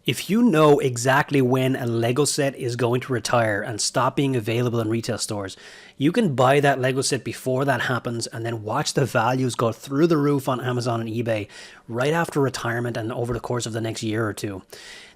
If you know exactly when a Lego set is going to retire and stop being available in retail stores, you can buy that Lego set before that happens and then watch the values go through the roof on Amazon and eBay right after retirement and over the course of the next year or two.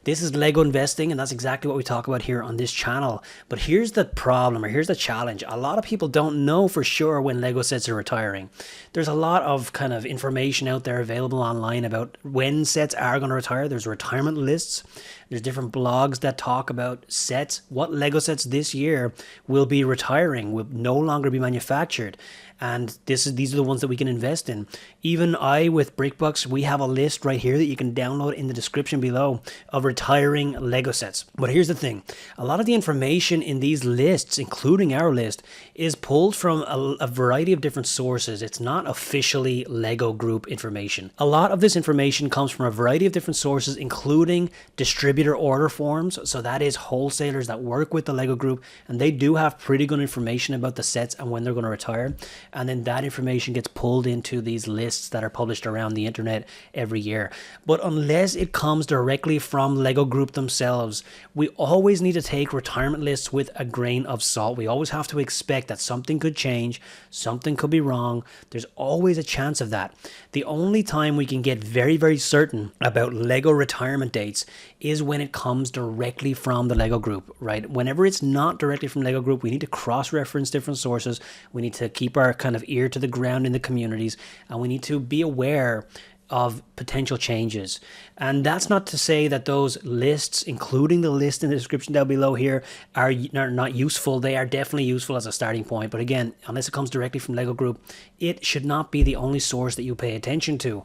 This is Lego investing, and that's exactly what we talk about here on this channel. But here's the problem, or here's the challenge. A lot of people don't know for sure when Lego sets are retiring. There's a lot of kind of information out there available online about when sets are going to retire. There's retirement lists. There's different blogs that talk about sets, what Lego sets this year will be retiring, will no longer be manufactured. And these are the ones that we can invest in. Even I, with BrickBucks, we have a list right here that you can download in the description below of retiring Lego sets. But here's the thing. A lot of the information in these lists, including our list, is pulled from a variety of different sources. It's not officially Lego Group information. A lot of this information comes from a variety of different sources, including distributor order forms. So that is wholesalers that work with the Lego Group, and they do have pretty good information about the sets and when they're going to retire. And then that information gets pulled into these lists that are published around the internet every year. But unless it comes directly from Lego Group themselves, we always need to take retirement lists with a grain of salt. We always have to expect that something could change, something could be wrong. There's always a chance of that. The only time we can get very, very certain about Lego retirement dates is when it comes directly from the Lego Group, right? Whenever it's not directly from Lego Group, we need to cross-reference different sources. We need to keep our kind of ear to the ground in the communities, and we need to be aware of potential changes. And that's not to say that those lists, including the list in the description down below here, are not useful. They are definitely useful as a starting point. But again, unless it comes directly from Lego Group, it should not be the only source that you pay attention to.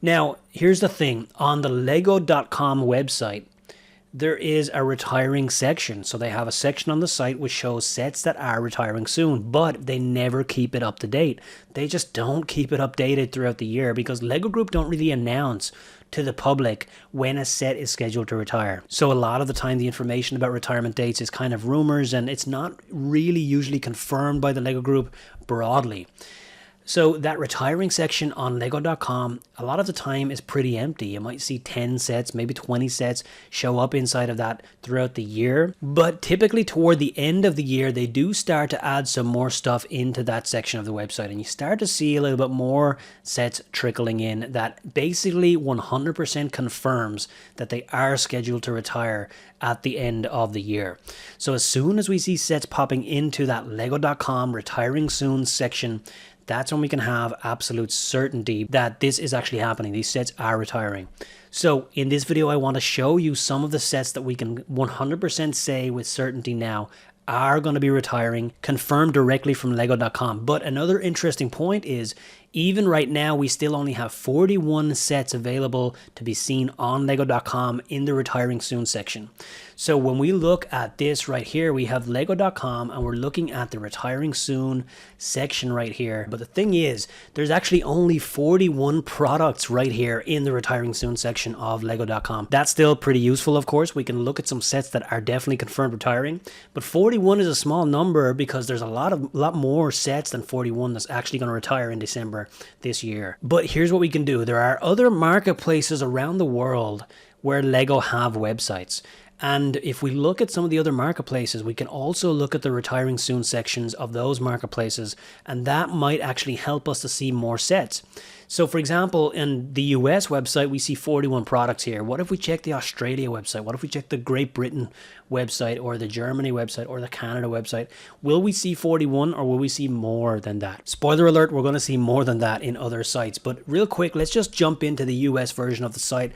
Now, here's the thing. On the lego.com website, there is a retiring section. So they have a section on the site which shows sets that are retiring soon, but they never keep it up to date. They just don't keep it updated throughout the year because Lego Group don't really announce to the public when a set is scheduled to retire. So a lot of the time the information about retirement dates is kind of rumors, and it's not really usually confirmed by the Lego Group broadly. So that retiring section on lego.com, a lot of the time is pretty empty. You might see 10 sets, maybe 20 sets show up inside of that throughout the year. But typically toward the end of the year, they do start to add some more stuff into that section of the website. And you start to see a little bit more sets trickling in that basically 100% confirms that they are scheduled to retire at the end of the year. So as soon as we see sets popping into that lego.com retiring soon section, that's when we can have absolute certainty that this is actually happening. These sets are retiring. So in this video, I want to show you some of the sets that we can 100% say with certainty now are going to be retiring, confirmed directly from lego.com. But another interesting point is, even right now, we still only have 41 sets available to be seen on lego.com in the retiring soon section. So when we look at this right here, we have lego.com and we're looking at the retiring soon section right here. But the thing is, there's actually only 41 products right here in the retiring soon section of lego.com. That's still pretty useful, of course. We can look at some sets that are definitely confirmed retiring, but 41 is a small number because there's a lot more sets than 41 that's actually going to retire in December this year. But here's what we can do. There are other marketplaces around the world where Lego have websites. And if we look at some of the other marketplaces, we can also look at the retiring soon sections of those marketplaces, and that might actually help us to see more sets. So for example, in the US website, we see 41 products here. What if we check the Australia website? What if we check the Great Britain website or the Germany website or the Canada website? Will we see 41 or will we see more than that? Spoiler alert, we're going to see more than that in other sites. But real quick, let's just jump into the US version of the site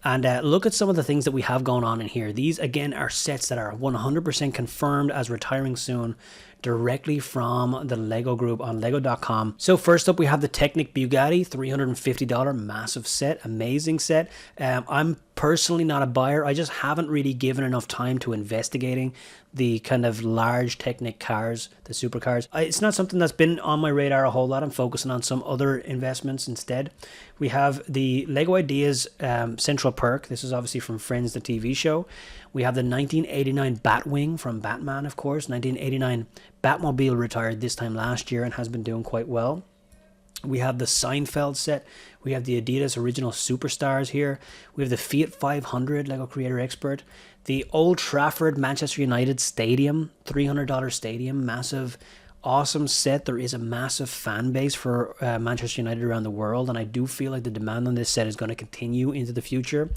and look at some of the things that we have going on in here. These, again, are sets that are 100% confirmed as retiring soon directly from the Lego Group on lego.com. So first up, we have the Technic Bugatti, $350 massive set, amazing set. I'm personally not a buyer. I just haven't really given enough time to investigating the kind of large Technic cars, the supercars. It's not something that's been on my radar a whole lot. I'm focusing on some other investments instead. We have the Lego Ideas Central Perk. This is obviously from Friends, the TV show. We have the 1989 Batwing from Batman, of course. 1989 Batmobile retired this time last year and has been doing quite well. We have the Seinfeld set. We have the Adidas Original Superstars here. We have the Fiat 500 Lego Creator Expert. The Old Trafford Manchester United Stadium, $300 stadium, massive, awesome set. There is a massive fan base for Manchester United around the world, and I do feel like the demand on this set is going to continue into the future.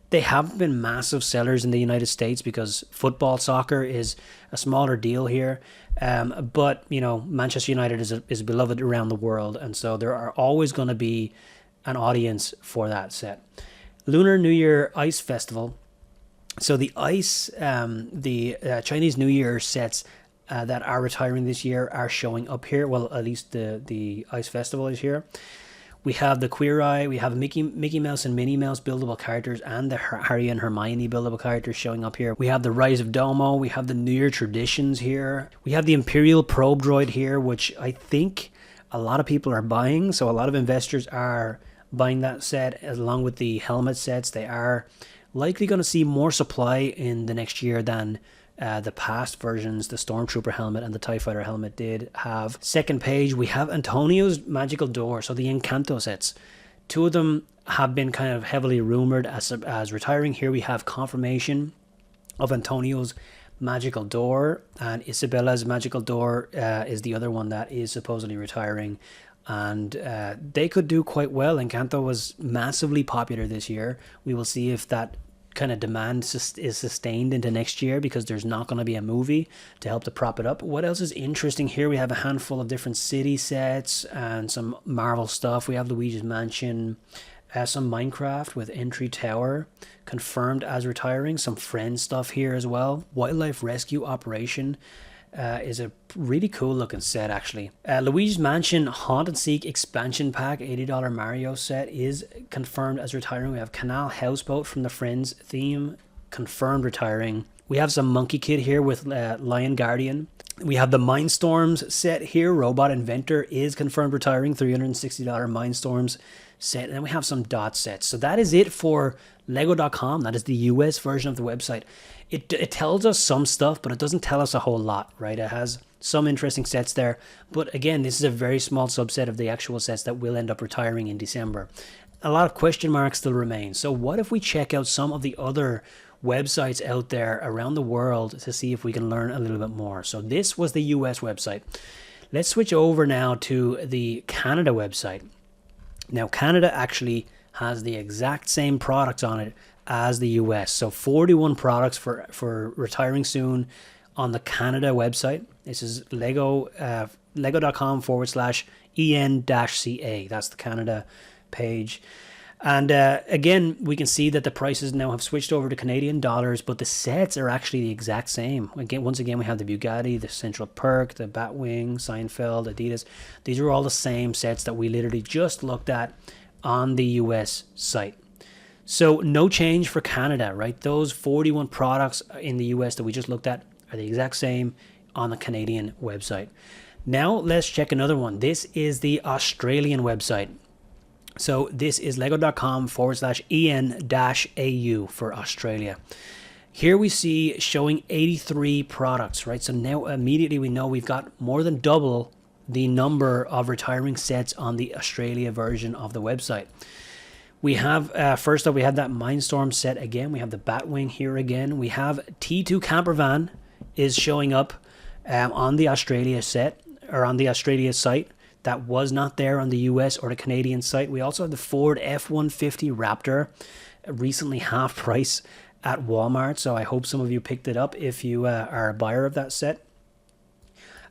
They haven't been massive sellers in the United States because football, soccer is a smaller deal here. But, you know, Manchester United is beloved around the world. And so there are always going to be an audience for that set. Lunar New Year Ice Festival. So the ice, the Chinese New Year sets that are retiring this year are showing up here. Well, at least the Ice Festival is here. We have the Queer Eye, we have Mickey Mouse and Minnie Mouse buildable characters, and the Harry and Hermione buildable characters showing up here. We have the Rise of Domo, we have the New Year Traditions here. We have the Imperial Probe Droid here, which I think a lot of people are buying. So a lot of investors are buying that set along with the helmet sets. They are likely going to see more supply in the next year than the past versions, the Stormtrooper helmet and the TIE Fighter helmet did have. Second page, we have Antonio's Magical Door, so the Encanto sets. Two of them have been kind of heavily rumored as retiring. Here we have confirmation of Antonio's Magical Door, and Isabella's Magical Door is the other one that is supposedly retiring. And they could do quite well. Encanto was massively popular this year. We will see if that kind of demand is sustained into next year, because there's not going to be a movie to help to prop it up. What else is interesting here? We have a handful of different city sets and some Marvel stuff. We have Luigi's Mansion, some Minecraft with Entry Tower confirmed as retiring, some Friends stuff here as well. Wildlife Rescue Operation is a really cool looking set actually. Luigi's Mansion Haunt and Seek expansion pack, $80 Mario set is confirmed as retiring. We have Canal Houseboat from the Friends theme confirmed retiring. We have some Monkey Kid here with Lion Guardian. We have the Mindstorms set here. Robot Inventor is confirmed retiring, $360 Mindstorms set. And then we have some dot sets. So that is it for Lego.com. That is the US version of the website. It tells us some stuff, but it doesn't tell us a whole lot, right? It has some interesting sets there. But again, this is a very small subset of the actual sets that will end up retiring in December. A lot of question marks still remain. So what if we check out some of the other websites out there around the world to see if we can learn a little bit more? So this was the US website. Let's switch over now to the Canada website. Now, Canada actually has the exact same products on it as the US. So 41 products for retiring soon on the Canada website. This is lego.com/en-ca. That's the Canada page. And again, we can see that the prices now have switched over to Canadian dollars, but the sets are actually the exact same. Again, once again, we have the Bugatti, the Central Perk, the Batwing, Seinfeld, Adidas. These are all the same sets that we literally just looked at on the US site. So no change for Canada, right? Those 41 products in the US that we just looked at are the exact same on the Canadian website. Now let's check another one. This is the Australian website. So this is lego.com/en-au for Australia. Here we see showing 83 products, right? So now immediately we know we've got more than double the number of retiring sets on the Australia version of the website. We have, first up, we have that Mindstorm set again. We have the Batwing here again. We have T2 Campervan is showing up on the Australia set, or on the Australia site. That was not there on the US or the Canadian site. We also have the Ford F-150 Raptor, recently half price at Walmart. So I hope some of you picked it up if you are a buyer of that set.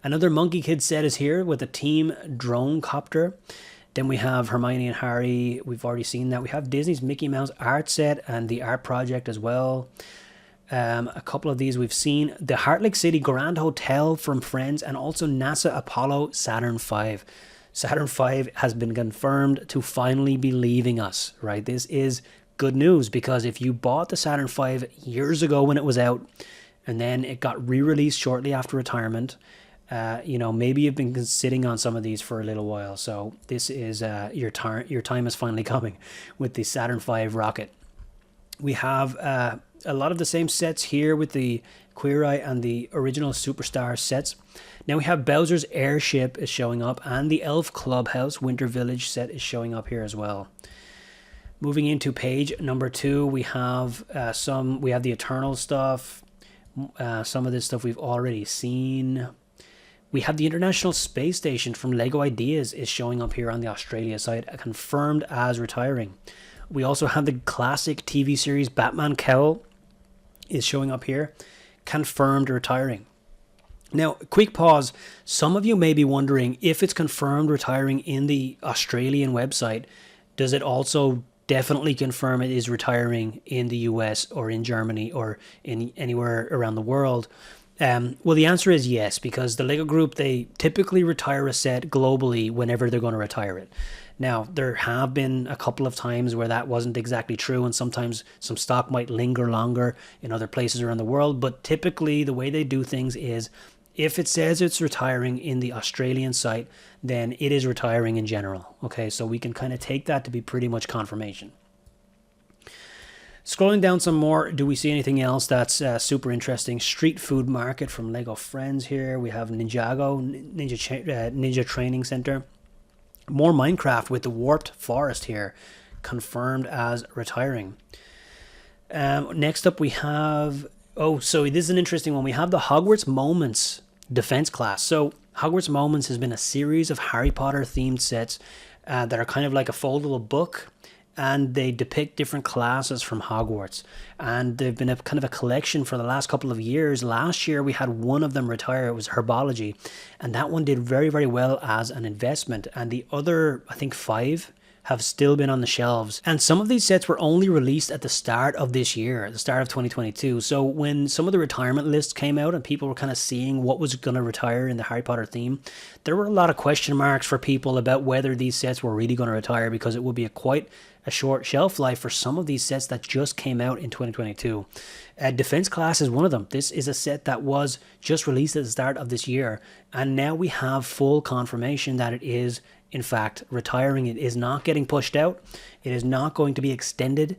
Another Monkey Kid set is here with a Team Drone Copter. Then we have Hermione and Harry. We've already seen that. We have Disney's Mickey Mouse art set and the art project as well. A couple of these we've seen. The Heart Lake City Grand Hotel from Friends, and also NASA Apollo Saturn V. Saturn V has been confirmed to finally be leaving us, right? This is good news, because if you bought the Saturn V years ago when it was out, and then it got re-released shortly after retirement, you know, maybe you've been sitting on some of these for a little while. So this is your time is finally coming with the Saturn V rocket. We have a lot of the same sets here with the Queer Eye and the original Superstar sets. Now we have Bowser's Airship is showing up, and the Elf Clubhouse Winter Village set is showing up here as well. Moving into page number 2, we have we have the Eternal stuff. Some of this stuff we've already seen. We have the International Space Station from Lego Ideas is showing up here on the Australia side, confirmed as retiring. We also have the classic TV series Batman Cowl is showing up here, confirmed retiring. Now, quick pause. Some of you may be wondering if it's confirmed retiring in the Australian website, does it also definitely confirm it is retiring in the US or in Germany or in anywhere around the world? Well, the answer is yes, because the Lego Group, they typically retire a set globally whenever they're going to retire it. Now, there have been a couple of times where that wasn't exactly true, and sometimes some stock might linger longer in other places around the world, but typically the way they do things is if it says it's retiring in the Australian site, then it is retiring in general. Okay, so we can kind of take that to be pretty much confirmation. Scrolling down some more, do we see anything else that's super interesting? Street Food Market from Lego Friends here. We have Ninjago, Ninja Training Center. More Minecraft with the Warped Forest here, confirmed as retiring. Next up we have, so this is an interesting one. We have the Hogwarts Moments Defense Class. So Hogwarts Moments has been a series of Harry Potter themed sets that are kind of like a foldable book, and they depict different classes from Hogwarts. And they've been a kind of a collection for the last couple of years. Last year we had one of them retire. It was Herbology, and that one did very, very well as an investment. And the other, I think 5 have still been on the shelves. And some of these sets were only released at the start of this year, at the start of 2022. So when some of the retirement lists came out and people were kind of seeing what was going to retire in the Harry Potter theme, there were a lot of question marks for people about whether these sets were really going to retire, because it would be quite a short shelf life for some of these sets that just came out in 2022. Defense Class is one of them. This is a set that was just released at the start of this year, and now we have full confirmation that it is in fact retiring. It is not getting pushed out. It is not going to be extended.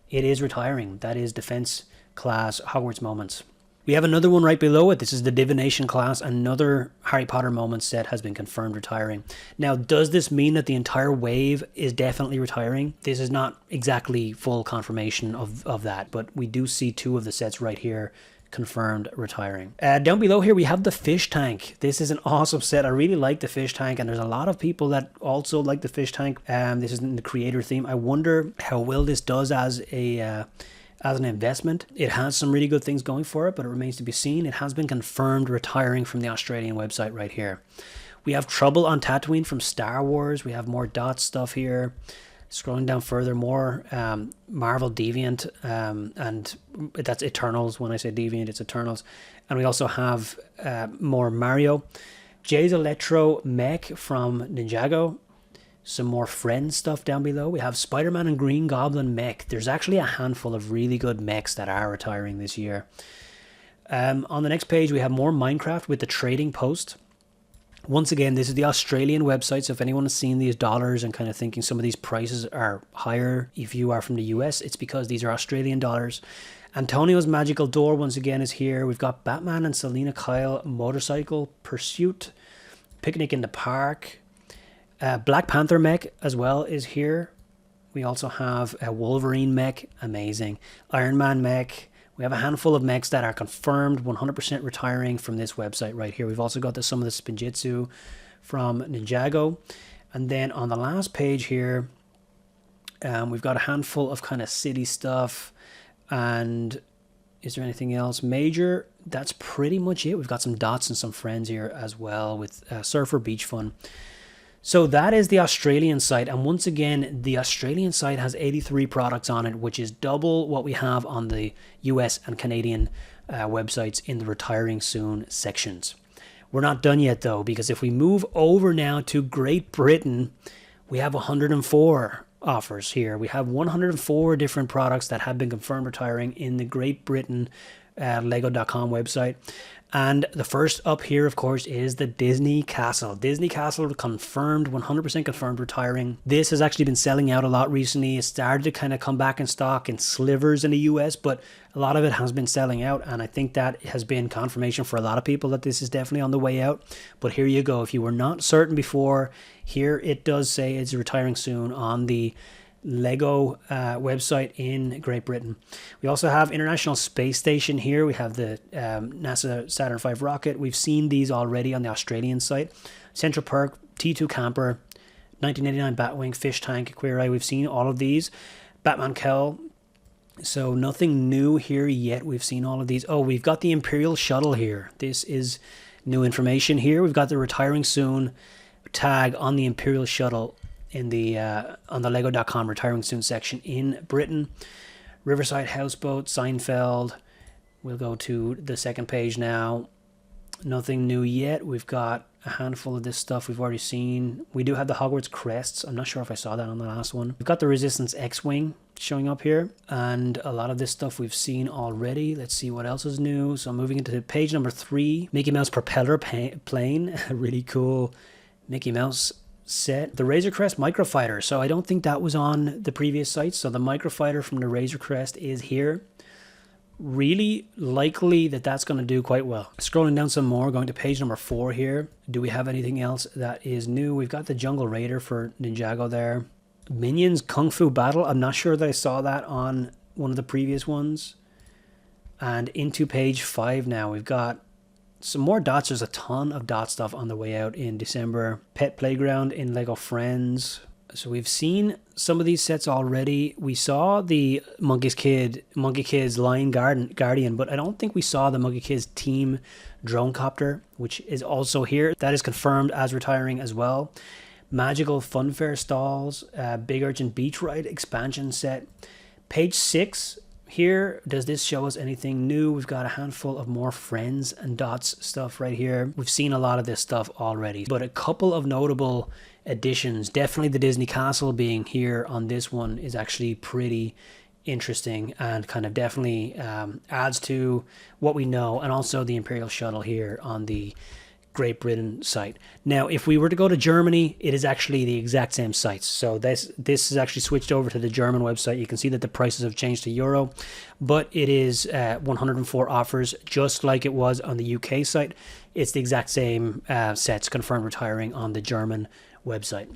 It is retiring. That is Defense Class Hogwarts Moments. We have another one right below it. This is the Divination Class. Another Harry Potter Moments set has been confirmed retiring. Now, does this mean that the entire wave is definitely retiring? This is not exactly full confirmation of that, but we do see 2 of the sets right here confirmed retiring. Down below here we have the Fish Tank. This is an awesome set. I really like the Fish Tank, and there's a lot of people that also like the Fish Tank. This is in the creator theme. I wonder how well this does as an investment. It has some really good things going for it, but it remains to be seen. It has been confirmed retiring from the Australian website right here. We have Trouble on Tatooine from Star Wars. We have more Dot stuff here. Scrolling down further, more Marvel Deviant, and that's Eternals. When I say Deviant, it's Eternals. And we also have more Mario. Jay's Electro Mech from Ninjago. Some more Friends stuff down below. We have Spider-Man and Green Goblin mech. There's actually a handful of really good mechs that are retiring this year. On the next page, we have more Minecraft with the Trading Post. Once again, this is the Australian website, so if anyone has seen these dollars and kind of thinking some of these prices are higher if you are from the US, it's because these are Australian dollars. Antonio's Magical Door once again is here. We've got Batman and Selena Kyle Motorcycle Pursuit, Picnic in the Park. Black Panther mech as well is here. We also have a Wolverine mech, amazing. Iron Man mech. We have a handful of mechs that are confirmed 100% retiring from this website right here. We've also got some of the Spinjitzu from Ninjago. And then on the last page here, we've got a handful of kind of city stuff. And is there anything else major? That's pretty much it. We've got some Dots and some Friends here as well with Surfer Beach Fun. So that is the Australian site, and once again, the Australian site has 83 products on it, which is double what we have on the US and Canadian websites in the retiring soon sections. We're not done yet though, because if we move over now to Great Britain, we have 104 offers here. We have 104 different products that have been confirmed retiring in the Great Britain Lego.com website. And the first up here, of course, is the Disney Castle. Disney Castle confirmed, 100% confirmed retiring. This has actually been selling out a lot recently. It started to kind of come back in stock in slivers in the US, but a lot of it has been selling out. And I think that has been confirmation for a lot of people that this is definitely on the way out. But here you go. If you were not certain before, here it does say it's retiring soon on the Lego website in Great Britain. We also have International Space Station here. We have the NASA Saturn V rocket. We've seen these already on the Australian site. Central Park, T2 camper, 1989 Batwing, fish tank, Queer Eye. We've seen all of these. Batman Kell. So nothing new here yet. We've seen all of these. Oh, we've got the Imperial Shuttle here. This is new information here. We've got the retiring soon tag on the Imperial Shuttle in the on the Lego.com retiring soon section in Britain. Riverside Houseboat, Seinfeld. We'll go to the second page now. Nothing new yet. We've got a handful of this stuff we've already seen. We do have the Hogwarts crests. I'm not sure if I saw that on the last one. We've got the Resistance X-Wing showing up here, and a lot of this stuff we've seen already. Let's see what else is new. So moving into page number 3, Mickey Mouse propeller plane. A really cool Mickey Mouse set. The Razor Crest Microfighter. So I don't think that was on the previous sites. So the Microfighter from the Razor Crest is here. Really likely that that's going to do quite well. Scrolling down some more, going to page number 4 here. Do we have anything else that is new? We've got the Jungle Raider for Ninjago there. Minions Kung Fu Battle. I'm not sure that I saw that on one of the previous ones. And into page 5 now, we've got some more dots. There's a ton of dot stuff on the way out in December. Pet Playground in Lego Friends. So we've seen some of these sets already. We saw the Monkey Kids Lion Guardian, but I don't think we saw the Monkey Kids Team Drone Copter, which is also here. That is confirmed as retiring as well. Magical Funfair Stalls, Big Urchin Beach Ride expansion set. Page 6. Here, does this show us anything new? We've got a handful of more Friends and Dots stuff right here. We've seen a lot of this stuff already, but a couple of notable additions. Definitely the Disney Castle being here on this one is actually pretty interesting and kind of definitely adds to what we know. And also the Imperial Shuttle here on the Great Britain site. Now, if we were to go to Germany, it is actually the exact same sites. So this is actually switched over to the German website. You can see that the prices have changed to euro, but it is 104 offers, just like it was on the UK site. It's the exact same sets confirmed retiring on the German website.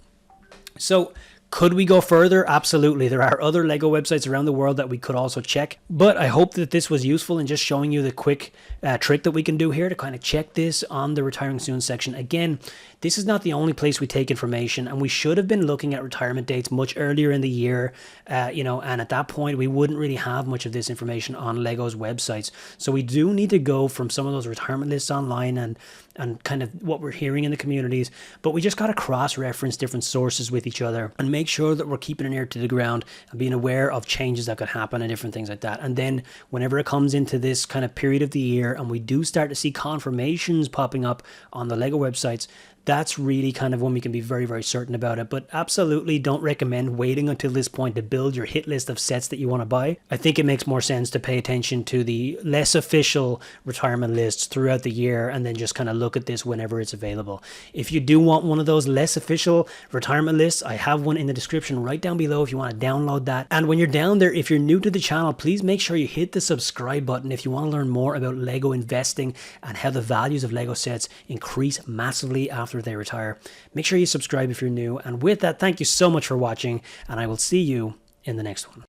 So could we go further? Absolutely. There are other Lego websites around the world that we could also check. But I hope that this was useful in just showing you the quick trick that we can do here to kind of check this on the retiring soon section. Again, this is not the only place we take information, and we should have been looking at retirement dates much earlier in the year, and at that point we wouldn't really have much of this information on Lego's websites. So we do need to go from some of those retirement lists online and kind of what we're hearing in the communities, but we just got to cross-reference different sources with each other and make sure that we're keeping an ear to the ground and being aware of changes that could happen and different things like that. And then whenever it comes into this kind of period of the year and we do start to see confirmations popping up on the Lego websites, that's really kind of when we can be very, very certain about it. But absolutely don't recommend waiting until this point to build your hit list of sets that you want to buy. I think it makes more sense to pay attention to the less official retirement lists throughout the year and then just kind of look at this whenever it's available. If you do want one of those less official retirement lists, I have one in the description right down below if you want to download that. And when you're down there, if you're new to the channel, please make sure you hit the subscribe button if you want to learn more about Lego investing and how the values of Lego sets increase massively after they retire. Make sure you subscribe if you're new. And with that, thank you so much for watching, and I will see you in the next one.